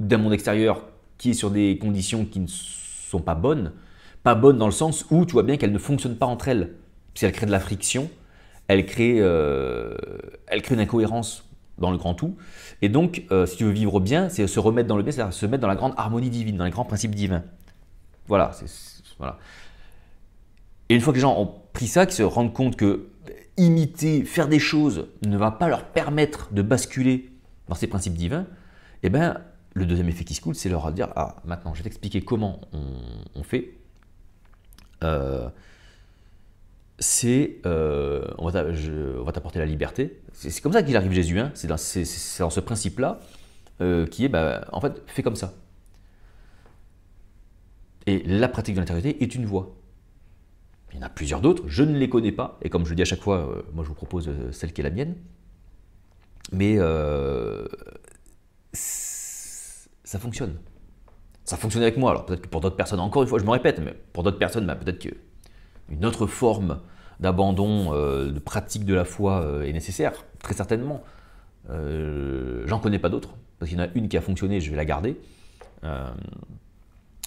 d'un monde extérieur qui est sur des conditions qui ne sont pas bonnes dans le sens où tu vois bien qu'elles ne fonctionnent pas entre elles. Si elles créent de la friction, elles créent une incohérence dans le grand tout. Et donc, si tu veux vivre bien, c'est se remettre dans le bien, c'est-à-dire se mettre dans la grande harmonie divine, dans les grands principes divins. Voilà. Voilà. Et une fois que les gens ont pris ça, qu'ils se rendent compte que imiter, faire des choses ne va pas leur permettre de basculer dans ces principes divins, eh ben, le deuxième effet qui se coule, c'est leur dire « Ah, maintenant, je vais t'expliquer comment on fait. On va t'apporter la liberté. » C'est comme ça qu'il arrive Jésus. Hein. C'est dans ce principe-là qui est, en fait, fais comme ça. Et la pratique de l'intériorité est une voie. Il y en a plusieurs d'autres, je ne les connais pas. Et comme je le dis à chaque fois, moi je vous propose celle qui est la mienne. Mais ça fonctionne. Ça fonctionne avec moi. Alors peut-être que pour d'autres personnes, encore une fois, je me répète, mais pour d'autres personnes, peut-être qu'une autre forme d'abandon, de pratique de la foi est nécessaire, très certainement. J'en connais pas d'autres, parce qu'il y en a une qui a fonctionné, je vais la garder.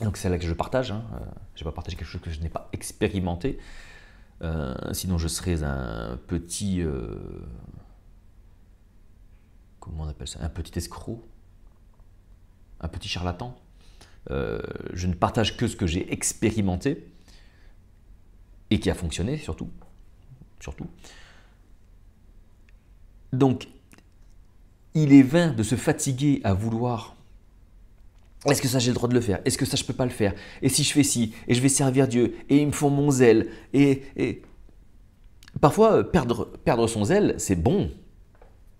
Donc c'est là que je partage. Hein. Je ne vais pas partager quelque chose que je n'ai pas expérimenté. Sinon je serais un petit... comment on appelle ça? Un petit escroc. Un petit charlatan. Je ne partage que ce que j'ai expérimenté et qui a fonctionné surtout. Donc, il est vain de se fatiguer à vouloir. Est-ce que ça j'ai le droit de le faire? Est-ce que ça je peux pas le faire? Et si je fais ci, et je vais servir Dieu, et ils me font mon zèle, et... Parfois, perdre son zèle, c'est bon,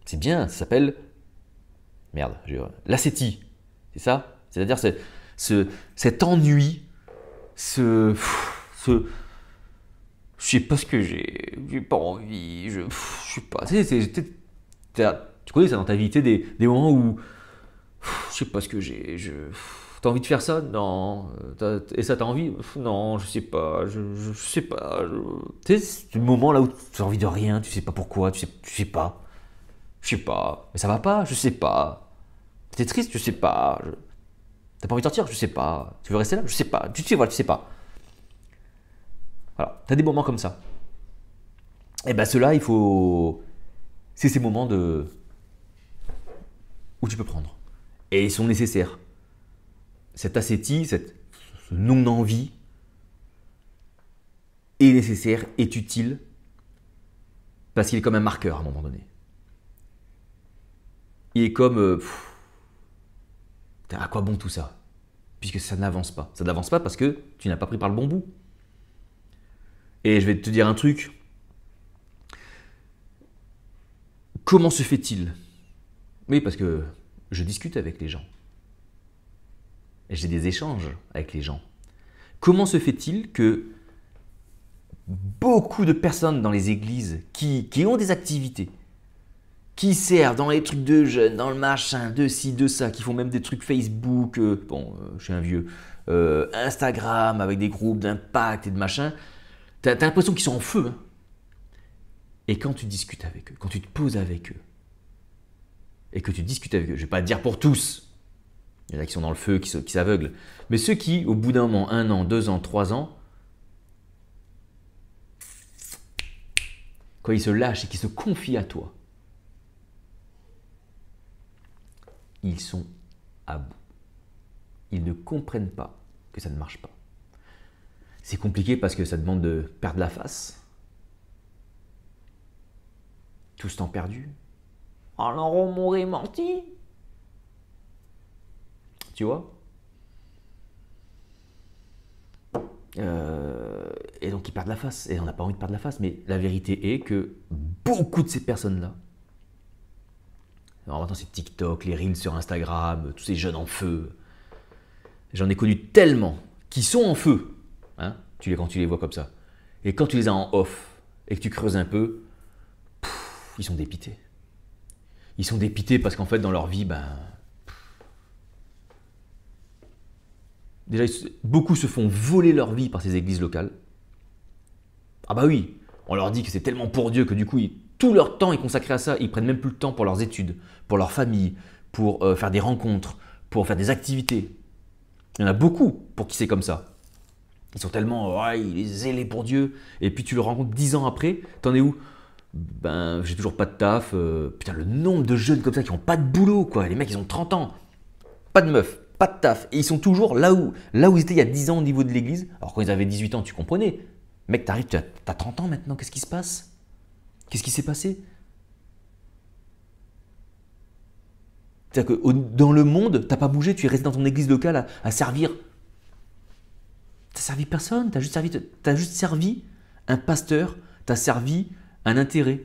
c'est bien, ça s'appelle... Merde, l'ascétie, c'est ça? C'est-à-dire cet ennui, je sais pas ce que j'ai pas envie, je sais pas, tu connais ça dans ta vie, tu sais, des moments où je sais pas ce que j'ai, t'as envie de faire ça? Non. Et ça t'as envie? Non, je sais pas, je sais pas. Tu sais, c'est le moment là où tu as envie de rien, tu sais pas pourquoi, tu sais pas. Je sais pas. Mais ça va pas? Je sais pas. T'es triste? Je sais pas. T'as pas envie de sortir? Je sais pas. Tu veux rester là? Je sais pas. Tu sais, voilà, tu sais pas. Voilà, t'as des moments comme ça. Et ben ceux-là, il faut... C'est ces moments où tu peux prendre. Et ils sont nécessaires. Cette ascétie, ce non-envie est nécessaire, est utile, parce qu'il est comme un marqueur à un moment donné. Il est comme... à quoi bon tout ça? Puisque ça n'avance pas. Ça n'avance pas parce que tu n'as pas pris par le bon bout. Et je vais te dire un truc. Comment se fait-il? Oui, parce que je discute avec les gens. J'ai des échanges avec les gens. Comment se fait-il que beaucoup de personnes dans les églises qui ont des activités, qui servent dans les trucs de jeunes, dans le machin, de ci, de ça, qui font même des trucs Facebook, je suis un vieux, Instagram avec des groupes d'impact et de machin, t'as l'impression qu'ils sont en feu. Hein. Et quand tu discutes avec eux, quand tu te poses avec eux, et que tu discutes avec eux, je ne vais pas te dire pour tous, il y en a qui sont dans le feu, qui s'aveuglent, mais ceux qui, au bout d'un moment, 1 an, 2 ans, 3 ans, quand ils se lâchent et qu'ils se confient à toi, ils sont à bout. Ils ne comprennent pas que ça ne marche pas. C'est compliqué parce que ça demande de perdre la face. Tout ce temps perdu. Alors on m'aurait menti. Tu vois? Et donc ils perdent la face. Et on n'a pas envie de perdre la face. Mais la vérité est que beaucoup de ces personnes-là, alors maintenant c'est TikTok, les reels sur Instagram, tous ces jeunes en feu, J'en ai connu tellement qui sont en feu, hein, quand tu les vois comme ça. Et quand tu les as en off et que tu creuses un peu, ils sont dépités. Ils sont dépités parce qu'en fait, dans leur vie, déjà, beaucoup se font voler leur vie par ces églises locales. Ah bah oui, on leur dit que c'est tellement pour Dieu que du coup, tout leur temps est consacré à ça. Ils prennent même plus le temps pour leurs études, pour leur famille, pour faire des rencontres, pour faire des activités. Il y en a beaucoup pour qui c'est comme ça. Ils sont tellement zélés pour Dieu. Et puis tu le rencontres 10 ans après, t'en es où? Ben, j'ai toujours pas de taf. Putain, le nombre de jeunes comme ça qui n'ont pas de boulot, quoi. Les mecs, ils ont 30 ans. Pas de meuf, pas de taf. Et ils sont toujours là où ils étaient il y a 10 ans au niveau de l'église. Alors quand ils avaient 18 ans, tu comprenais. Mec, t'arrives, t'as 30 ans maintenant, qu'est-ce qui se passe? Qu'est-ce qui s'est passé? C'est-à-dire que dans le monde, t'as pas bougé, tu es resté dans ton église locale à servir. T'as servi personne, t'as juste servi un pasteur, t'as servi un intérêt.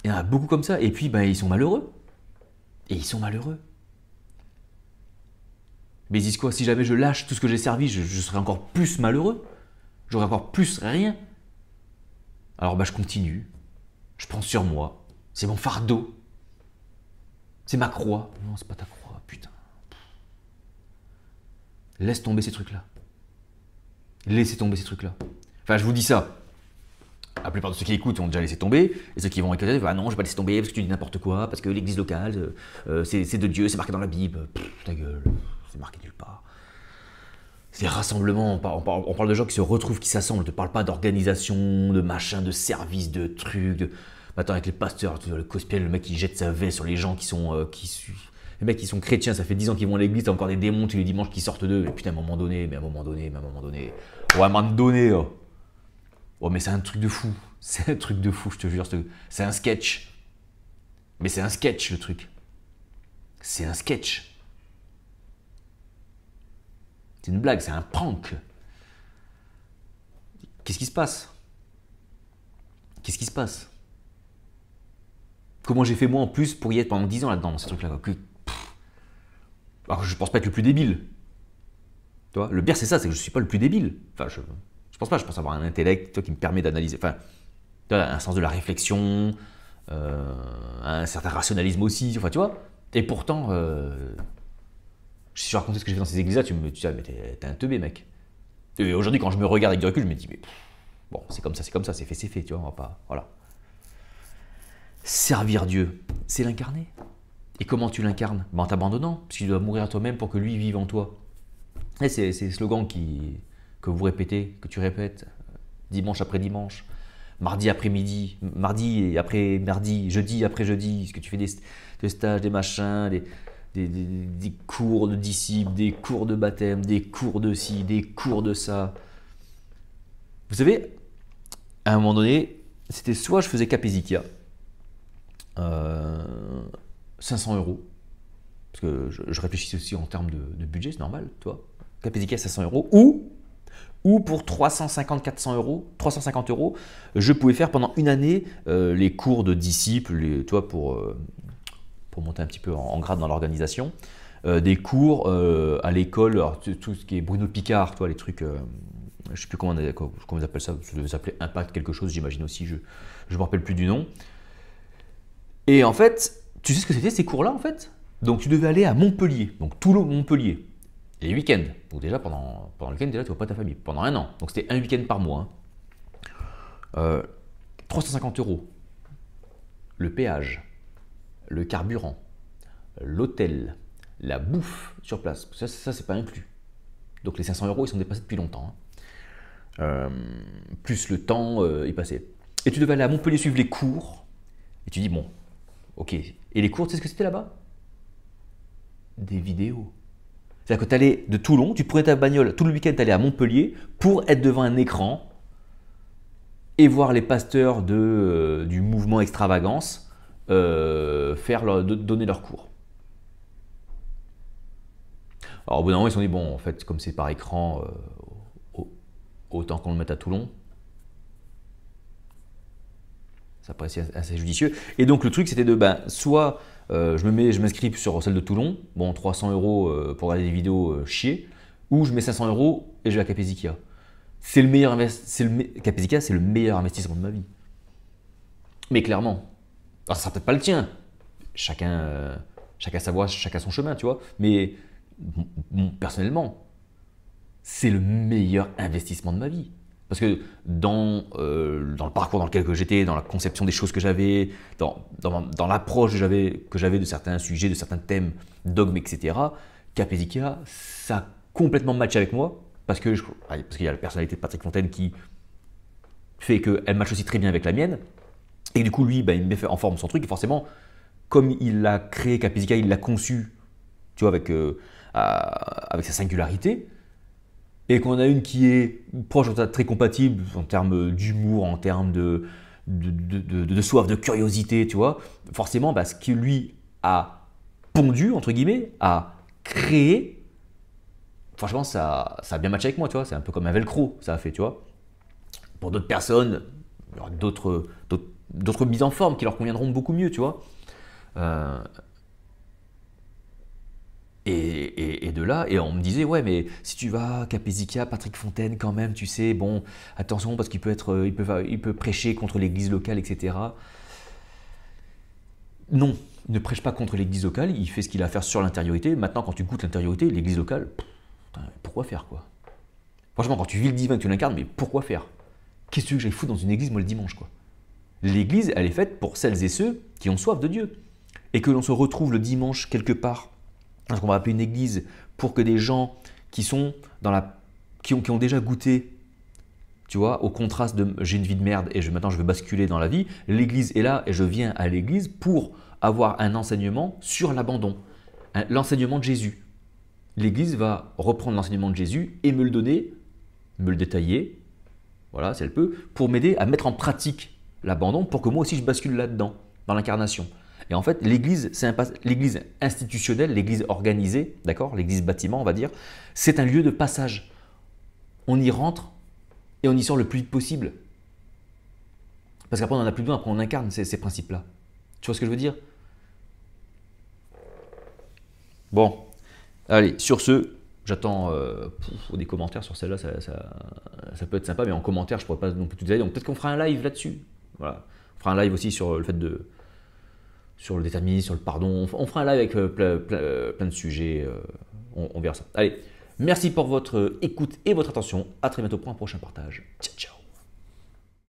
Il y en a beaucoup comme ça, et puis ils sont malheureux. Et ils sont malheureux. Mais ils disent quoi? Si jamais je lâche tout ce que j'ai servi, je serai encore plus malheureux. J'aurai encore plus rien. Alors je continue. Je prends sur moi. C'est mon fardeau. C'est ma croix. Non, c'est pas ta croix, putain. Laisse tomber ces trucs-là. Laissez tomber ces trucs-là. Enfin, je vous dis ça. La plupart de ceux qui écoutent ont déjà laissé tomber. Et ceux qui vont écouter, ah non, je vais pas laisser tomber parce que tu dis n'importe quoi, parce que l'église locale, c'est de Dieu, c'est marqué dans la Bible. Ta gueule, c'est marqué nulle part. C'est rassemblement, on parle de gens qui se retrouvent, qui s'assemblent. On ne te parle pas d'organisation, de machin, de service, de trucs. Attends, avec les pasteurs, le cospiel, le mec qui jette sa veste sur les gens qui sont. Les mecs qui sont chrétiens, ça fait 10 ans qu'ils vont à l'église, t'as encore des démons tous les dimanches qui sortent d'eux. Et putain, à un moment donné. Ouais, à un moment donné. Oh, mais c'est un truc de fou. C'est un truc de fou, je te jure. C'est un sketch. Mais c'est un sketch, le truc. C'est un sketch. C'est une blague, c'est un prank. Qu'est-ce qui se passe? Qu'est-ce qui se passe? Comment j'ai fait moi en plus pour y être pendant 10 ans là-dedans, dans ces trucs-là? Alors je pense pas être le plus débile. Tu vois, le pire c'est ça, c'est que je suis pas le plus débile. Enfin, je pense pas, je pense avoir un intellect toi, qui me permet d'analyser. Enfin, un sens de la réflexion, un certain rationalisme aussi. Enfin, tu vois. Et pourtant, si je racontais ce que j'ai fait dans ces églises-là, tu me dis, mais t'es un teubé, mec. Et aujourd'hui, quand je me regarde avec du recul, je me dis, mais bon, c'est comme ça, c'est fait, tu vois, on va pas. Voilà. Servir Dieu, c'est l'incarner. Et comment tu l'incarnes? En t'abandonnant, parce que tu dois mourir à toi-même pour que lui vive en toi. Et c'est le slogan que vous répétez, que tu répètes, dimanche après dimanche, mardi après midi, mardi et après mardi, jeudi après jeudi, parce que tu fais des stages, des machins, des cours de disciples, des cours de baptême, des cours de ci, des cours de ça. Vous savez, à un moment donné, c'était soit je faisais Capézikia, 500 €, parce que je réfléchis aussi en termes de budget, c'est normal, toi. Capézikia 500 €, ou pour 350 €, je pouvais faire pendant une année les cours de disciples, toi, pour monter un petit peu en grade dans l'organisation, des cours à l'école, tout ce qui est Bruno Picard, toi, les trucs, je ne sais plus comment ils appellent ça, ça devait s'appeler Impact quelque chose, j'imagine aussi, je ne me rappelle plus du nom. Et en fait, tu sais ce que c'était ces cours-là en fait? Donc tu devais aller à Montpellier, donc Toulon-Montpellier, les week-ends. Donc déjà pendant le week-end, déjà, tu vois pas ta famille, pendant un an. Donc c'était un week-end par mois. 350 €, le péage, le carburant, l'hôtel, la bouffe sur place. Ça c'est pas inclus. Donc les 500 € ils sont dépassés depuis longtemps. Plus le temps y passé. Et tu devais aller à Montpellier suivre les cours. Et tu dis bon, ok. Et les cours, tu sais ce que c'était là-bas? Des vidéos. C'est-à-dire que tu allais de Toulon, tu prenais ta bagnole, tout le week-end tu allais à Montpellier pour être devant un écran et voir les pasteurs du mouvement Extravagance donner leurs cours. Alors au bout d'un moment, ils se sont dit, bon, en fait, comme c'est par écran, autant qu'on le mette à Toulon. Ça paraissait assez judicieux. Et donc le truc, c'était de, soit je m'inscris sur celle de Toulon, bon 300 € pour regarder des vidéos chier, ou je mets 500 € et je vais à Capéziquia. C'est le meilleur Capéziquia, c'est le meilleur investissement de ma vie. Mais clairement, alors ça sera peut-être pas le tien. Chacun sa voie, chacun son chemin, tu vois. Mais personnellement, c'est le meilleur investissement de ma vie. Parce que dans le parcours dans lequel j'étais, dans la conception des choses que j'avais, dans l'approche que j'avais de certains sujets, de certains thèmes, dogmes, etc., Capéziquia, ça a complètement matché avec moi. Parce qu'il y a la personnalité de Patrick Fontaine qui fait qu'elle matche aussi très bien avec la mienne. Et du coup, lui, il me met en forme son truc. Et forcément, comme il a créé Capéziquia, il l'a conçu, tu vois, avec sa singularité. Et qu'on a une qui est proche, très compatible en termes d'humour, en termes de soif, de curiosité, tu vois. Forcément, ce qui lui a pondu, entre guillemets, a créé, franchement, ça a bien matché avec moi, tu vois. C'est un peu comme un velcro, ça a fait, tu vois. Pour d'autres personnes, il y aura d'autres mises en forme qui leur conviendront beaucoup mieux, tu vois. Et de là, et on me disait, ouais, mais si tu vas à Capéziquia, Patrick Fontaine, quand même, tu sais, bon, attention, parce qu'il peut prêcher contre l'église locale, etc. Non, il ne prêche pas contre l'église locale, il fait ce qu'il a à faire sur l'intériorité. Maintenant, quand tu goûtes l'intériorité, l'église locale, pourquoi faire, quoi? Franchement, quand tu vis le divin, que tu l'incarnes, mais pourquoi faire? Qu'est-ce que j'aille foutre dans une église, moi, le dimanche, quoi? L'église, elle est faite pour celles et ceux qui ont soif de Dieu. Et que l'on se retrouve le dimanche quelque part, ce qu'on va appeler une église, pour que des gens qui ont déjà goûté, tu vois, au contraste de j'ai une vie de merde et maintenant je veux basculer dans la vie, l'église est là et je viens à l'église pour avoir un enseignement sur l'abandon, l'enseignement de Jésus. L'église va reprendre l'enseignement de Jésus et me le donner, me le détailler, voilà, si elle peut, pour m'aider à mettre en pratique l'abandon pour que moi aussi je bascule là-dedans, dans l'incarnation. Et en fait, l'église, l'église institutionnelle, l'église organisée, d'accord, l'église bâtiment, on va dire, c'est un lieu de passage. On y rentre et on y sort le plus vite possible. Parce qu'après, on n'en a plus besoin, après on incarne ces principes-là. Tu vois ce que je veux dire? Bon, allez, sur ce, j'attends des commentaires sur celle-là, ça peut être sympa, mais en commentaire, je ne pourrais pas non plus tout détailler. Donc peut-être qu'on fera un live là-dessus. Voilà. On fera un live aussi sur le fait sur le déterminisme, sur le pardon. On fera un live avec plein de sujets. On verra ça. Allez, merci pour votre écoute et votre attention. À très bientôt pour un prochain partage. Ciao, ciao.